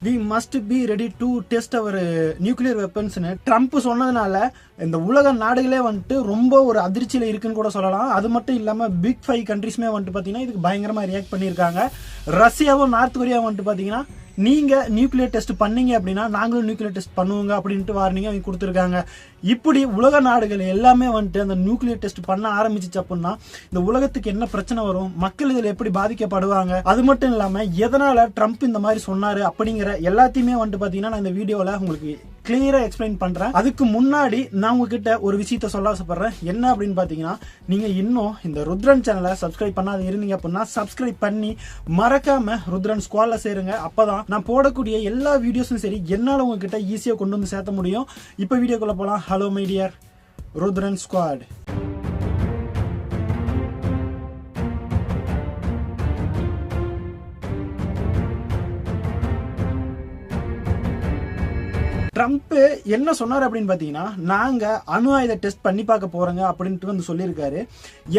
we must be ready to test our nuclear weapons னு Trump சொன்னதுனால இந்த உலக நாடுகளே வந்துட்டு ரொம்ப ஒரு அதிர்ச்சியில இருக்குன்னு கூட சொல்லலாம். அது மட்டும் இல்லாம பிக் 5 கண்ட்ரீஸ்மே வந்துட்டு பாத்தீங்கன்னா இதுக்கு பயங்கரமா ரியாக்ட் பண்ணியிருக்காங்க. ரஷ்யாவும் நார்த் கொரியா வந்துட்டு பாத்தீங்கன்னா நீங்க நியூக்ளியர் டெஸ்ட் பண்ணீங்க அப்படின்னா நாங்களும் நியூக்ளியர் டெஸ்ட் பண்ணுவோங்க அப்படின்ட்டு வார்னிங் அவங்க கொடுத்துருக்காங்க. இப்படி உலக நாடுகள் எல்லாமே வந்துட்டு அந்த நியூக்ளியர் டெஸ்ட் பண்ண ஆரம்பிச்சிச்சு அப்படின்னா இந்த உலகத்துக்கு என்ன பிரச்சனை வரும், மக்கள் இதில் எப்படி பாதிக்கப்படுவாங்க, அது மட்டும் இல்லாம எதனால ட்ரம்ப் இந்த மாதிரி சொன்னாரு அப்படிங்கிற எல்லாத்தையுமே வந்துட்டு பாத்தீங்கன்னா நான் இந்த வீடியோல உங்களுக்கு கிளியரா எக்ஸ்பிளைன் பண்றேன். அதுக்கு முன்னாடி நான் உங்ககிட்ட ஒரு விஷயத்த சொல்ல ஆசைப்படுறேன். என்ன அப்படின்னு பாத்தீங்கன்னா நீங்க இன்னும் இந்த ருத்ரன் சேனலை சப்ஸ்கிரைப் பண்ணாத இருந்தீங்க அப்படின்னா சப்ஸ்கிரைப் பண்ணி மறக்காம ருத்ரன் ஸ்குவாட்ல சேருங்க. அப்பதான் நான் போடக்கூடிய எல்லா வீடியோஸும் சரி என்னால உங்ககிட்ட ஈஸியா கொண்டு வந்து சேர்த்த முடியும். இப்ப வீடியோக்குள்ள போலாம். Hello my dear Rudran squad. Trump என்ன சொன்னார் அப்படின்னு பாத்தீங்கன்னா நாங்க அணு ஆயுத டெஸ்ட் பண்ணி பார்க்க போறோங்க அப்படின்ட்டு வந்து சொல்லியிருக்காரு.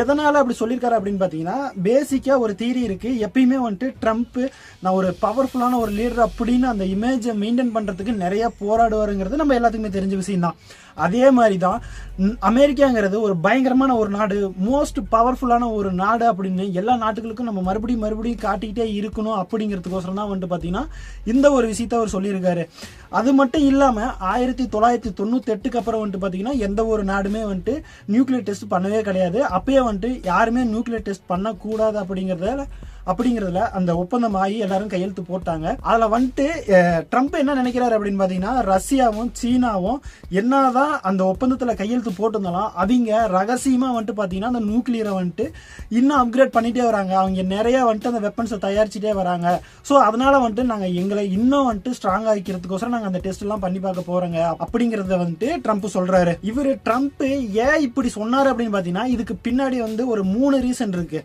எதனால அப்படி சொல்லியிருக்காரு அப்படின்னு பாத்தீங்கன்னா பேசிக்கா ஒரு தியரி இருக்கு. எப்பயுமே வந்துட்டு ட்ரம்ப் நான் ஒரு பவர்ஃபுல்லான ஒரு லீடர் அப்படின்னு அந்த இமேஜை மெயின்டைன் பண்றதுக்கு நிறைய போராடுவாருங்கிறது நம்ம எல்லாத்துக்குமே தெரிஞ்ச விஷயம் தான். அதே மாதிரி தான் அமெரிக்காங்கிறது ஒரு பயங்கரமான ஒரு நாடு, மோஸ்ட் பவர்ஃபுல்லான ஒரு நாடு அப்படின்னு எல்லா நாட்டுகளுக்கும் நம்ம மறுபடியும் காட்டிக்கிட்டே இருக்கணும் அப்படிங்கிறதுக்கோசரம் தான் வந்துட்டு பாத்தீங்கன்னா இந்த ஒரு விஷயத்த அவர் சொல்லியிருக்காரு. அது மட்டும் இல்லாம 1998 அப்புறம் வந்துட்டு பாத்தீங்கன்னா எந்த ஒரு நாடுமே வந்துட்டு நியூக்ளியர் டெஸ்ட் பண்ணவே கிடையாது. அப்பயே வந்துட்டு யாருமே நியூக்ளியர் டெஸ்ட் பண்ணக்கூடாது அப்படிங்கறதுல அந்த ஒப்பந்தம் ஆகி எல்லாரும் கையெழுத்து போட்டாங்க. அதுல வந்துட்டு ட்ரம்ப் என்ன நினைக்கிறாரு அப்படின்னு பாத்தீங்கன்னா ரஷ்யாவும் சீனாவும் என்னதான் அந்த ஒப்பந்தத்துல கையெழுத்து போட்டிருந்தாலும் அவங்க ரகசியமா வந்துட்டு பாத்தீங்கன்னா அந்த நியூக்ளியரை வந்துட்டு இன்னும் அப்கிரேட் பண்ணிட்டே வராங்க. அவங்க நிறைய வந்துட்டு அந்த வெப்பன்ஸை தயாரிச்சுட்டே வராங்க. சோ அதனால வந்துட்டு நாங்க எங்களை இன்னும் வந்துட்டு ஸ்ட்ராங் ஆகிக்கிறதுக்கோசரம் நாங்க அந்த டெஸ்ட் எல்லாம் பண்ணி பார்க்க போறோங்க அப்படிங்கறத வந்துட்டு ட்ரம்ப் சொல்றாரு. இவரு ட்ரம்ப் ஏன் இப்படி சொன்னாரு அப்படின்னு பாத்தீங்கன்னா இதுக்கு பின்னாடி வந்து ஒரு 3 ரீசன் இருக்கு.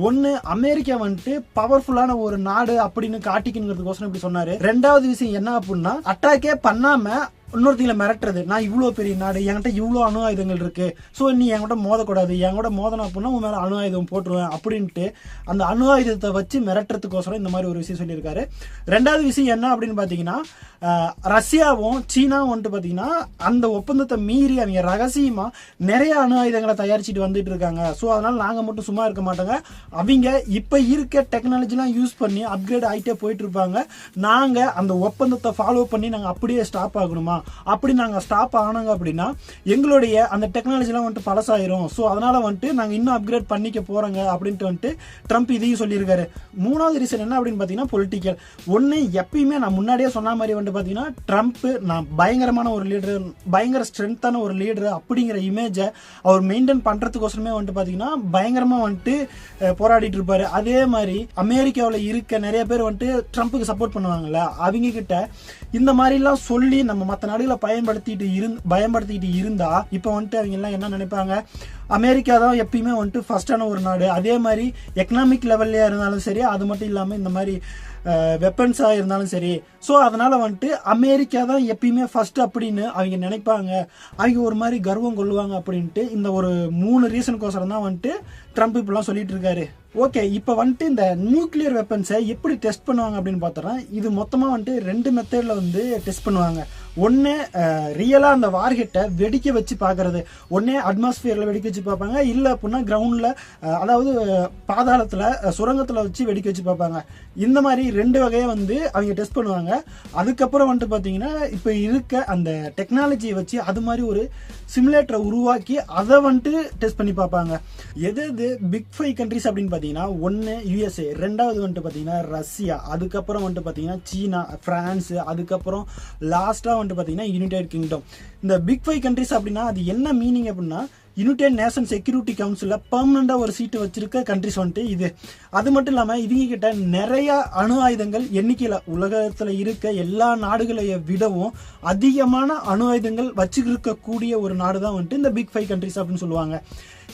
ஒன்னு, அமெரிக்கா வந்துட்டு பவர்ஃபுல்லான ஒரு நாடு அப்படின்னு காட்டிக்கணுங்கிறதுக்கோசரம் இப்படி சொன்னாரு. ரெண்டாவது விஷயம் என்ன அப்படின்னா அட்டாக்கே பண்ணாம இன்னொருத்தங்களை மிரட்டுறது. நான் இவ்வளவு பெரிய நாடு, என்கிட்ட இவ்வளவு அணு ஆயுதங்கள் இருக்கு, சோ நீ என்கிட்ட மோதக்கூடாது, என்கிட்ட மோதணும் அப்படின்னா உன் மேல அணு ஆயுதம் போட்டுருவேன் அப்படின்ட்டு அந்த அணு ஆயுதத்தை வச்சு மிரட்டுறதுக்கோசரம் இந்த மாதிரி ஒரு விஷயம் சொல்லியிருக்காரு. ரெண்டாவது விஷயம் என்ன அப்படின்னு பாத்தீங்கன்னா ரஷ்யாவும் சீனாவும் வந்துட்டு பாத்தீங்கன்னா அந்த ஒப்பந்தத்தை மீறி அவங்க ரகசியமா நிறைய அணு ஆயுதங்களை தயாரிச்சுட்டு வந்துட்டு இருக்காங்க. சோ அதனால நாங்க மட்டும் சும்மா இருக்க மாட்டோங்க, அவங்க இப்ப இருக்க டெக்னாலஜி எல்லாம் யூஸ் பண்ணி அப்கிரேட் ஆகிட்டே போயிட்டு இருப்பாங்க. நாங்க அந்த ஒப்பந்தத்தை ஃபாலோ பண்ணி நாங்க அப்படியே ஸ்டாப் ஆகணுமா, அப்படி நாங்க ஸ்டாப் ஆனாங்க அப்படின்னா எங்களுடைய அந்த டெக்னாலஜி எல்லாம் வந்துட்டு பழசாயிரும். சோ அதனால வந்துட்டு நாங்க இன்னும் அப்கிரேட் பண்ணிக்க போறோங்க அப்படின்ட்டு வந்துட்டு ட்ரம்ப் இதையும் சொல்லியிருக்காரு. மூணாவது ரீசன் என்ன அப்படின்னு பாத்தீங்கன்னா பொலிட்டிக்கல். ஒன்னு, எப்பயுமே நான் முன்னாடியே சொன்ன மாதிரி வந்துட்டு பாத்தீங்கன்னா ட்ரம்ப் நான் பயங்கரமான ஒரு லீடர், பயங்கர ஸ்ட்ரென்த்தான ஒரு லீடர் அப்படிங்கிற இமேஜை அவர் மெயின்டைன் பண்றதுக்கோசரமே வந்துட்டு பாத்தீங்கன்னா பயங்கரமா வந்துட்டு போராடிட்டு இருப்பாரு. அதே மாதிரி அமெரிக்காவில் இருக்க நிறைய பேர் வந்துட்டு ட்ரம்ப்புக்கு சப்போர்ட் பண்ணுவாங்கல்ல, அவங்க கிட்ட இந்த மாதிரி எல்லாம் சொல்லி நம்ம மற்ற நாடுகளை பயன்படுத்திட்டு இருந்தா இப்ப வந்துட்டு அவங்க எல்லாம் என்ன நினைப்பாங்க, அமெரிக்கா தான் எப்பயுமே வந்துட்டு ஃபர்ஸ்டான ஒரு நாடு. அதே மாதிரி எக்கனாமிக் லெவல்லையா இருந்தாலும் சரி, அது மட்டும் இல்லாம இந்த மாதிரி வெப்பன்ஸா இருந்தாலும் சரி, சோ அதனால வந்துட்டு அமெரிக்கா தான் எப்பயுமே ஃபர்ஸ்ட் அப்படின்னு அவங்க நினைப்பாங்க, அவங்க ஒரு மாதிரி கர்வம் கொள்ளுவாங்க அப்படின்ட்டு இந்த ஒரு 3 ரீசனுக்கோசரம் தான் வந்துட்டு ட்ரம்ப் இப்பெல்லாம் சொல்லிட்டு இருக்காரு. ஓகே, இப்ப வந்துட்டு இந்த நியூக்ளியர் வெப்பன்ஸை எப்படி டெஸ்ட் பண்ணுவாங்க அப்படின்னு பார்த்தோம்னா இது மொத்தமா வந்துட்டு 2 மெத்தட்ல வந்து டெஸ்ட் பண்ணுவாங்க. ஒன்னு ரியலா அந்த வார்ஹெட்டை வெடிக்க வச்சு பாக்குறது. ஒன்னே அட்மாஸ்பியர்ல வெடிக்க வச்சு பார்ப்பாங்க, இல்ல அப்படின்னா கிரவுண்ட்ல அதாவது பாதாளத்துல சுரங்கத்துல வச்சு வெடிக்க வச்சு பார்ப்பாங்க. இந்த மாதிரி 2 வகையை வந்து அவங்க டெஸ்ட் பண்ணுவாங்க. அதுக்கப்புறம் வந்துட்டு பாத்தீங்கன்னா இப்ப இருக்க அந்த டெக்னாலஜியை வச்சு அது மாதிரி ஒரு சிமுலேட்டரை உருவாக்கி அதை வந்துட்டு டெஸ்ட் பண்ணி பார்ப்பாங்க. எது பிக் 5 கண்ட்ரிஸ் அப்படின்னு பாத்தீங்கன்னா ஒன்னு யுஎஸ்ஏ, ரெண்டாவது வந்துட்டு பாத்தீங்கன்னா ரஷ்யா, அதுக்கப்புறம் வந்துட்டு பாத்தீங்கன்னா சீனா, பிரான்ஸ், அதுக்கப்புறம் லாஸ்டா வந்துட்டு பாத்தீங்கன்னா யுனைடெட் கிங்டம். இந்த பிக் 5 கண்ட்ரிஸ் அப்படின்னா அது என்ன மீனிங் அப்படின்னா யுனைடெட் நேஷன் செக்யூரிட்டி கவுன்சில்ல பெர்மனண்டா ஒரு சீட்டு வச்சிருக்க கண்ட்ரிஸ் வந்துட்டு இது. அது மட்டும் இல்லாம இவங்க கிட்ட நிறைய அணு ஆயுதங்கள் எண்ணிக்கையில உலகத்துல இருக்க எல்லா நாடுகளைய விடவும் அதிகமான அணு ஆயுதங்கள் வச்சிருக்க கூடிய ஒரு நாடு தான் வந்துட்டு இந்த பிக் 5 கண்ட்ரிஸ் அப்படின்னு சொல்லுவாங்க.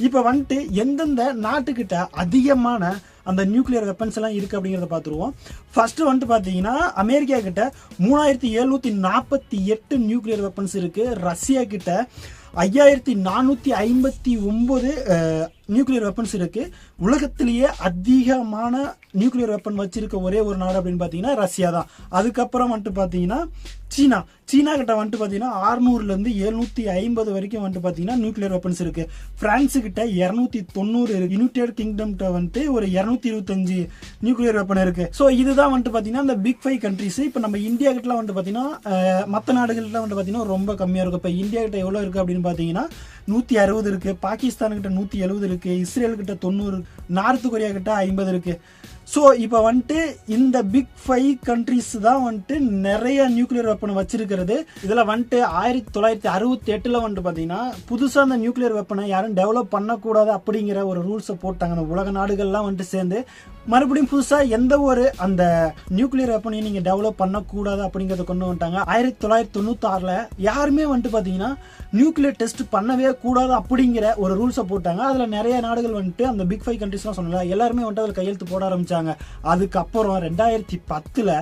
இப்ப வந்துட்டு எந்தெந்த நாட்டுக்கிட்ட அதிகமான அந்த நியூக்ளியர் வெப்பன்ஸ் எல்லாம் இருக்கு அப்படிங்கறத பாத்துருவோம். ஃபர்ஸ்ட் வந்துட்டு பாத்தீங்கன்னா அமெரிக்கா கிட்ட 3748 நியூக்ளியர் வெப்பன்ஸ் இருக்கு. ரஷ்யா கிட்ட 5459 நியூக்ளியர் வெப்பன்ஸ் இருக்கு. உலகத்திலேயே அதிகமான நியூக்ளியர் வெப்பன் வச்சிருக்க ஒரே ஒரு நாடு அப்படின்னு பாத்தீங்கன்னா ரஷ்யா தான். அதுக்கப்புறம் வந்துட்டு பாத்தீங்கன்னா சீனா கிட்ட வந்துட்டு பாத்தீங்கன்னா 600 இருந்து 750 வரைக்கும் வந்துட்டு பாத்தீங்கன்னா நியூக்ளியர் வெப்பன்ஸ் இருக்கு. பிரான்ஸ் கிட்ட 290 இருக்கு. யுனைடெட் கிங்டம் கிட்ட வந்துட்டு ஒரு 225 நியூக்ளியர் வெப்பன் இருக்கு. சோ இதுதான் வந்துட்டு பாத்தீங்கன்னா இந்த பிக் 5 கண்ட்ரிஸ். இப்ப நம்ம இந்தியா கிட்ட வந்துட்டு பாத்தீங்கன்னா மத்த நாடுகள்ல வந்துட்டு பாத்தீங்கன்னா ரொம்ப கம்மியா இருக்கும். இப்ப இந்தியா கிட்ட எவ்வளவு இருக்கு அப்படின்னு பாத்தீங்கன்னா 160 இருக்கு. பாகிஸ்தான் கிட்ட 170 இருக்கு. இஸ்ரேல் கிட்ட 90, நார்த் கொரியா கிட்ட 50 இருக்கு. ஸோ இப்போ வந்துட்டு இந்த பிக் 5 கண்ட்ரிஸ் தான் வந்துட்டு நிறைய நியூக்ளியர் வெப்பனை வச்சிருக்கிறது. இதில் வந்துட்டு 1968 வந்துட்டு பார்த்தீங்கன்னா புதுசாக அந்த நியூக்ளியர் வெப்பனை யாரும் டெவலப் பண்ணக்கூடாது அப்படிங்கிற ஒரு ரூல்ஸை போட்டாங்க. உலக நாடுகள்லாம் வந்துட்டு சேர்ந்து மறுபடியும் புதுசாக எந்த ஒரு அந்த நியூக்ளியர் வெப்பனையும் நீங்கள் டெவலப் பண்ணக்கூடாது அப்படிங்கிறத கொண்டு வந்துட்டாங்க. 1996 யாருமே வந்துட்டு பார்த்தீங்கன்னா நியூக்ளியர் டெஸ்ட் பண்ணவே கூடாது அப்படிங்கிற ஒரு ரூல்ஸை போட்டாங்க. அதில் நிறைய நாடுகள் வந்துட்டு அந்த பிக் 5 கண்ட்ரிஸ்லாம் சொன்னல எல்லாருமே வந்துட்டு அதில் கையெழுத்து போட ஆரம்பிச்சாங்க. அதுக்கப்புறம் 2010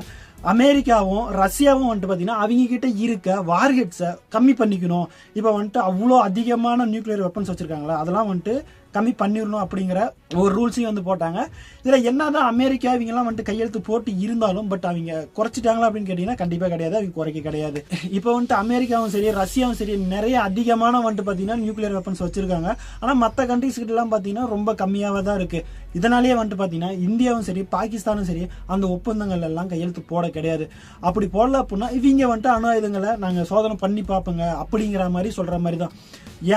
அமெரிக்காவும் ரஷ்யாவும் வந்துட்டு பாத்தீங்கன்னா அவங்க கிட்ட இருக்க வார்ஹெட்ஸை கம்மி பண்ணிக்கணும். இப்ப வந்துட்டு அவ்வளோ அதிகமான நியூக்ளியர் வெப்பன்ஸ் வச்சிருக்காங்களா அதெல்லாம் வந்துட்டு கம்மி பண்ணிடணும் அப்படிங்கிற ஒரு ரூல்ஸையும் வந்து போட்டாங்க. இதுல என்னதான் அமெரிக்கா இவங்க எல்லாம் வந்துட்டு கையெழுத்து போட்டு இருந்தாலும் பட் அவங்க குறைச்சிட்டாங்களா அப்படின்னு கேட்டீங்கன்னா கண்டிப்பா கிடையாது. அவங்க குறைக்க கிடையாது. இப்போ வந்துட்டு அமெரிக்காவும் சரி ரஷ்யாவும் சரி நிறைய அதிகமான வந்துட்டு பாத்தீங்கன்னா நியூக்ளியர் வெப்பன்ஸ் வச்சிருக்காங்க. ஆனா மற்ற கண்ட்ரிஸ் கிட்ட எல்லாம் பாத்தீங்கன்னா ரொம்ப கம்மியாவே தான் இருக்கு. இதனாலேயே வந்துட்டு பாத்தீங்கன்னா இந்தியாவும் சரி பாகிஸ்தானும் சரி அந்த ஒப்பந்தங்கள் எல்லாம் கையெழுத்து போட கிடையாது. அப்படி போடல அப்படின்னா இவங்க வந்துட்டு அணு ஆயுதங்களை நாங்க சோதனை பண்ணி பார்ப்போங்க அப்படிங்கிற மாதிரி சொல்ற மாதிரி தான்.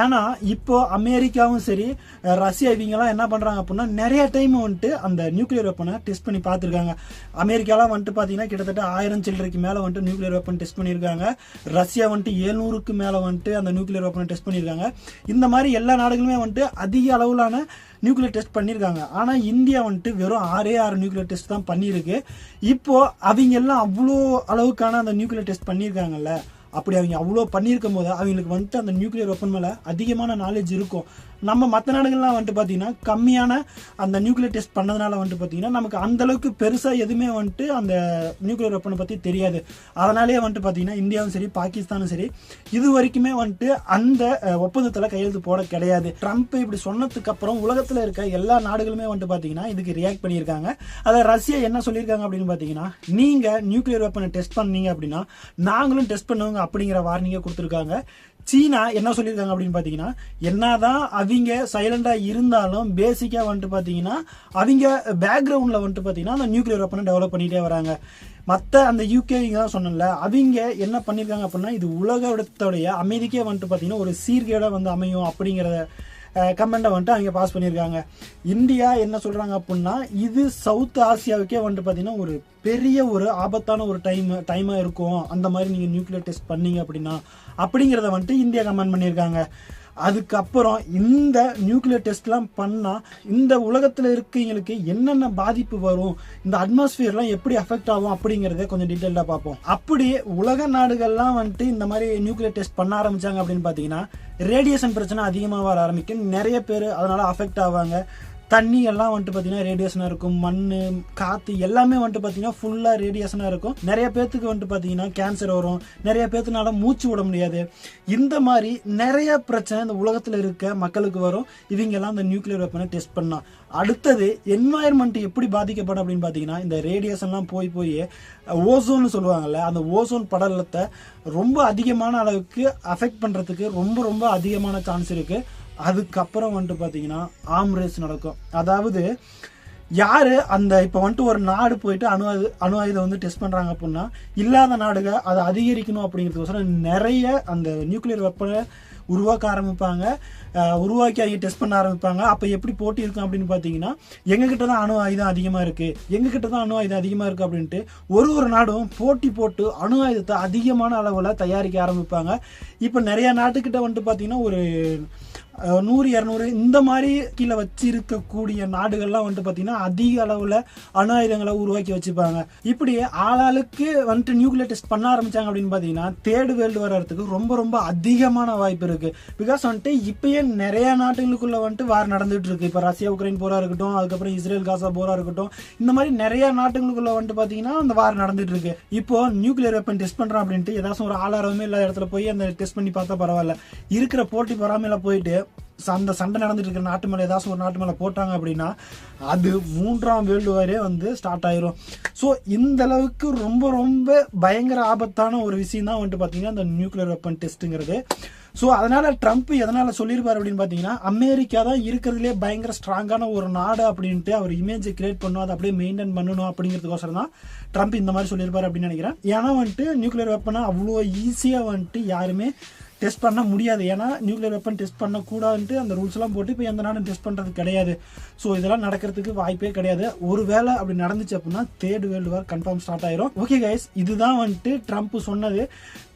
ஏன்னா இப்போ அமெரிக்காவும் சரி ரஷ்யா இவங்க எல்லாம் என்ன பண்றாங்க அப்படின்னா நிறைய டைம் வந்துட்டு அந்த நியூக்ளியர் வெப்பனை டெஸ்ட் பண்ணி பார்த்திருக்காங்க. அமெரிக்காலாம் வந்துட்டு பாத்தீங்கன்னா கிட்டத்தட்ட 1000 சில்லறைக்கு மேல வந்துட்டு நியூக்ளியர் வெப்பன் டெஸ்ட் பண்ணியிருக்காங்க. ரஷ்யா வந்துட்டு 700க்கு மேல வந்துட்டு அந்த நியூக்ளியர் வெப்பனை டெஸ்ட் பண்ணியிருக்காங்க. இந்த மாதிரி எல்லா நாடுகளுமே வந்துட்டு அதிக அளவிலான நியூக்ளியர் டெஸ்ட் பண்ணியிருக்காங்க. ஆனா இந்தியா வந்துட்டு வெறும் 6 நியூக்ளியர் டெஸ்ட் தான் பண்ணியிருக்கு. இப்போ அவங்க எல்லாம் அவ்வளோ அளவுக்கான அந்த நியூக்ளியர் டெஸ்ட் பண்ணியிருக்காங்கல்ல, அப்படி அவங்க அவ்வளோ பண்ணியிருக்கும் போது அவங்களுக்கு வந்துட்டு அந்த நியூக்ளியர் வெப்பன் மேலே அதிகமான நாலேஜ் இருக்கும். நம்ம மற்ற நாடுகள்லாம் வந்துட்டு பார்த்தீங்கன்னா கம்மியான அந்த நியூக்ளியர் டெஸ்ட் பண்ணதுனால வந்துட்டு பார்த்தீங்கன்னா நமக்கு அந்த அளவுக்கு பெருசாக எதுவுமே வந்துட்டு அந்த நியூக்ளியர் வெப்பனை பற்றி தெரியாது. அதனாலேயே வந்துட்டு பார்த்தீங்கன்னா இந்தியாவும் சரி பாகிஸ்தானும் சரி இது வரைக்குமே வந்துட்டு அந்த ஒப்பந்தத்தில் கையெழுத்து போட கிடையாது. ட்ரம்ப் இப்படி சொன்னதுக்கு அப்புறம் உலகத்தில் இருக்க எல்லா நாடுகளுமே வந்துட்டு பார்த்தீங்கன்னா இதுக்கு ரியாக்ட் பண்ணியிருக்காங்க. அதை ரஷ்யா என்ன சொல்லியிருக்காங்க அப்படின்னு பார்த்தீங்கன்னா நீங்கள் நியூக்ளியர் வெப்பனை டெஸ்ட் பண்ணீங்க அப்படின்னா நாங்களும் டெஸ்ட் பண்ணுவோங்க அப்படிங்கிற வார்னிங்கை கொடுத்துருக்காங்க. சீனா என்ன சொல்லியிருக்காங்க அப்படின்னு பாத்தீங்கன்னா என்னதான் அவங்க சைலண்டா இருந்தாலும் பேசிக்கா வந்துட்டு பாத்தீங்கன்னா அவங்க பேக்ரவுண்ட்ல வந்துட்டு பாத்தீங்கன்னா அந்த நியூக்ளியர் வெப்பனை டெவலப் பண்ணிட்டே வராங்க. மற்ற அந்த யூகே தான் சொன்னல அவங்க என்ன பண்ணிருக்காங்க அப்படின்னா இது உலகத்தோடைய அமைதிக்கே வந்துட்டு பாத்தீங்கன்னா ஒரு சீர்கேடா வந்து அமையும் அப்படிங்கிற கமெண்டை வந்துட்டு அவங்க பாஸ் பண்ணியிருக்காங்க. இந்தியா என்ன சொல்றாங்க அப்படின்னா இது சவுத் ஆசியாவுக்கே வந்துட்டு பாத்தீங்கன்னா ஒரு பெரிய ஒரு ஆபத்தான ஒரு டைமா இருக்கும் அந்த மாதிரி நீங்க நியூக்ளியர் டெஸ்ட் பண்ணீங்க அப்படின்னா அப்படிங்கிறத வந்துட்டு இந்தியா கமெண்ட் பண்ணியிருக்காங்க. அதுக்கப்புறம் இந்த நியூக்ளியர் டெஸ்ட்லாம் பண்ணா இந்த உலகத்துல இருக்கவங்களுக்கு என்னென்ன பாதிப்பு வரும், இந்த அட்மாஸ்பியர்லாம் எப்படி அஃபெக்ட் ஆகும் அப்படிங்கறத கொஞ்சம் டீட்டெயிலா பார்ப்போம். அப்படி உலக நாடுகள்லாம் வந்துட்டு இந்த மாதிரி நியூக்ளியர் டெஸ்ட் பண்ண ஆரம்பிச்சாங்க அப்படின்னு பாத்தீங்கன்னா ரேடியேஷன் பிரச்சனை அதிகமாக வர ஆரம்பிக்கும். நிறைய பேர் அதனால அஃபெக்ட் ஆவாங்க. தண்ணி எல்லாம் வந்துட்டு பார்த்தீங்கன்னா ரேடியேஷனாக இருக்கும். மண் காற்று எல்லாமே வந்துட்டு பார்த்தீங்கன்னா ஃபுல்லாக ரேடியேஷனாக இருக்கும். நிறைய பேர்த்துக்கு வந்துட்டு பார்த்தீங்கன்னா கேன்சர் வரும். நிறைய பேர்த்துனால மூச்சு விட முடியாது. இந்த மாதிரி நிறைய பிரச்சனை இந்த உலகத்தில் இருக்க மக்களுக்கு வரும் இவங்கெல்லாம் இந்த நியூக்ளியர் வெப்பனை டெஸ்ட் பண்ணா. அடுத்தது என்வாயர்மெண்ட் எப்படி பாதிக்கப்படும் அப்படின்னு பார்த்தீங்கன்னா இந்த ரேடியேஷன்லாம் போய் ஓசோன்னு சொல்லுவாங்கல்ல அந்த ஓசோன் படலத்தை ரொம்ப அதிகமான அளவுக்கு அஃபெக்ட் பண்ணுறதுக்கு ரொம்ப அதிகமான சான்ஸ் இருக்கு. அதுக்கப்புறம் வந்துட்டு பார்த்தீங்கன்னா ஆர்ம் ரேஸ் நடக்கும். அதாவது யாரு அந்த இப்போ வந்துட்டு ஒரு நாடு போயிட்டு அணு ஆயுதம் வந்து டெஸ்ட் பண்றாங்க அப்படின்னா இல்லாத நாடுக அதை அதிகரிக்கணும் அப்படிங்கிறதுக்கோசரம் நிறைய அந்த நியூக்ளியர் வெப்பனை உருவாக்க ஆரம்பிப்பாங்க. உருவாக்கி அவங்க டெஸ்ட் பண்ண ஆரம்பிப்பாங்க. அப்போ எப்படி போட்டி இருக்கும் அப்படின்னு பார்த்தீங்கன்னா எங்ககிட்ட தான் அணு ஆயுதம் அதிகமாக இருக்கு, எங்ககிட்ட தான் அணு ஆயுதம் அதிகமாக இருக்கு அப்படின்ட்டு ஒரு நாடும் போட்டி போட்டு அணு ஆயுதத்தை அதிகமான அளவில் தயாரிக்க ஆரம்பிப்பாங்க. இப்போ நிறைய நாட்டுக்கிட்ட வந்துட்டு பார்த்தீங்கன்னா ஒரு 100-200 இந்த மாதிரி கீழே வச்சிருக்கக்கூடிய நாடுகள்லாம் வந்துட்டு பார்த்தீங்கன்னா அதிக அளவில் அணு ஆயுதங்களை உருவாக்கி வச்சுப்பாங்க. இப்படி ஆளாளுக்கு வந்துட்டு நியூக்ளியர் டெஸ்ட் பண்ண ஆரம்பிச்சாங்க அப்படின்னு பார்த்தீங்கன்னா தேர்ட் வேர்ல்டு வர்றதுக்கு ரொம்ப அதிகமான வாய்ப்பு இருக்கு. இருக்கு. பிகாஸ் வந்துட்டு இப்பயே நிறைய நாடுகளுக்குள்ள வந்துட்டு வார் நடந்துட்டு இருக்கு. இப்போ ரஷ்யா உக்ரைன் போரா இருக்கட்டும், அதுக்கப்புறம் இஸ்ரேல் காசா போரா இருக்கட்டும், இந்த மாதிரி நிறைய நாடுகளுக்குள்ள வந்துட்டு பாத்தீங்கன்னா அந்த வார் நடந்துட்டு இருக்கு. இப்போ நியூக்ளியர் வெப்பன் டெஸ்ட் பண்றோம் அப்படின்ட்டு ஏதாச்சும் ஒரு ஆளாரமே இல்லாத இடத்துல போய் அந்த டெஸ்ட் பண்ணி பார்த்தா பரவாயில்ல. இருக்கிற போட்டி பொறாமையில போயிட்டு அந்த சண்டை நடந்துட்டு இருக்கிற நாட்டு மேல ஏதாச்சும் ஒரு நாட்டு மேல போட்டாங்க அப்படின்னா அது 3ஆம் வேர்ல்டு வாரே வந்து ஸ்டார்ட் ஆயிரும். ஸோ இந்த அளவுக்கு ரொம்ப ரொம்ப பயங்கர ஆபத்தான ஒரு விஷயம் தான் வந்துட்டு பாத்தீங்கன்னா இந்த நியூக்ளியர் வெப்பன் டெஸ்ட்ங்கிறது. ஸோ அதனால ட்ரம்ப் எதனால சொல்லியிருப்பாரு அப்படின்னு பாத்தீங்கன்னா, அமெரிக்கா தான் இருக்கிறதுலே பயங்கர ஸ்ட்ராங்கான ஒரு நாடு அப்படின்ட்டு அவர் இமேஜை கிரியேட் பண்ணணும், அதை அப்படியே மெயின்டைன் பண்ணணும் அப்படிங்கிறதுக்கோசரம் தான் ட்ரம்ப் இந்த மாதிரி சொல்லியிருப்பாரு அப்படின்னு நினைக்கிறேன். ஏன்னா வந்துட்டு நியூக்ளியர் வெப்பனை அவ்வளோ ஈஸியா வந்துட்டு யாருமே டெஸ்ட் பண்ண முடியாது. ஏன்னா நியூக்ளியர் வெப்பன் டெஸ்ட் பண்ணக்கூடாதுன்ட்டு அந்த ரூல்ஸ் எல்லாம் போட்டு இப்போ எந்த நாடும் டெஸ்ட் பண்றது கிடையாது. ஸோ இதெல்லாம் நடக்கிறதுக்கு வாய்ப்பே கிடையாது. ஒருவேளை அப்படி நடந்துச்சு அப்படின்னா 3rd world war confirm start ஆயிரும். ஓகே கைஸ், இதுதான் வந்துட்டு ட்ரம்ப் சொன்னது.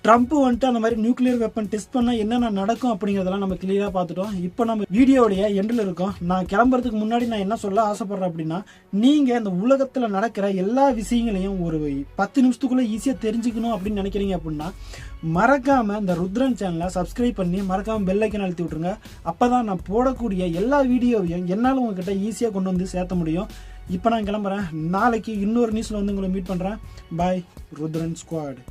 ட்ரம்ப் வந்துட்டு அந்த மாதிரி நியூக்ளியர் வெப்பன் டெஸ்ட் பண்ணா என்னென்ன நடக்கும் அப்படிங்கறதெல்லாம் நம்ம கிளியரா பார்த்துட்டோம். இப்போ நம்ம வீடியோடைய எண்டில் இருக்கோம். நான் கிளம்புறதுக்கு முன்னாடி நான் என்ன சொல்ல ஆசைப்படுறேன் அப்படின்னா, நீங்க இந்த உலகத்துல நடக்கிற எல்லா விஷயங்களையும் ஒரு 10 நிமிஷத்துக்குள்ள ஈஸியா தெரிஞ்சுக்கணும் அப்படின்னு நினைக்கிறீங்க அப்படின்னா மறக்காம இந்த ருத்ரன் சேனலை சப்ஸ்கிரைப் பண்ணி மறக்காம பெல் ஐக்கன் அழுத்தி விட்டுருங்க. அப்பதான் நான் போடக்கூடிய எல்லா வீடியோவையும் என்னால உங்ககிட்ட ஈஸியா கொண்டு வந்து சேர்த்த முடியும். இப்போ நான் கிளம்புறேன். நாளைக்கு இன்னொரு நியூஸ்ல வந்து உங்களை மீட் பண்றேன். பாய், ருத்ரன் ஸ்குவாட்.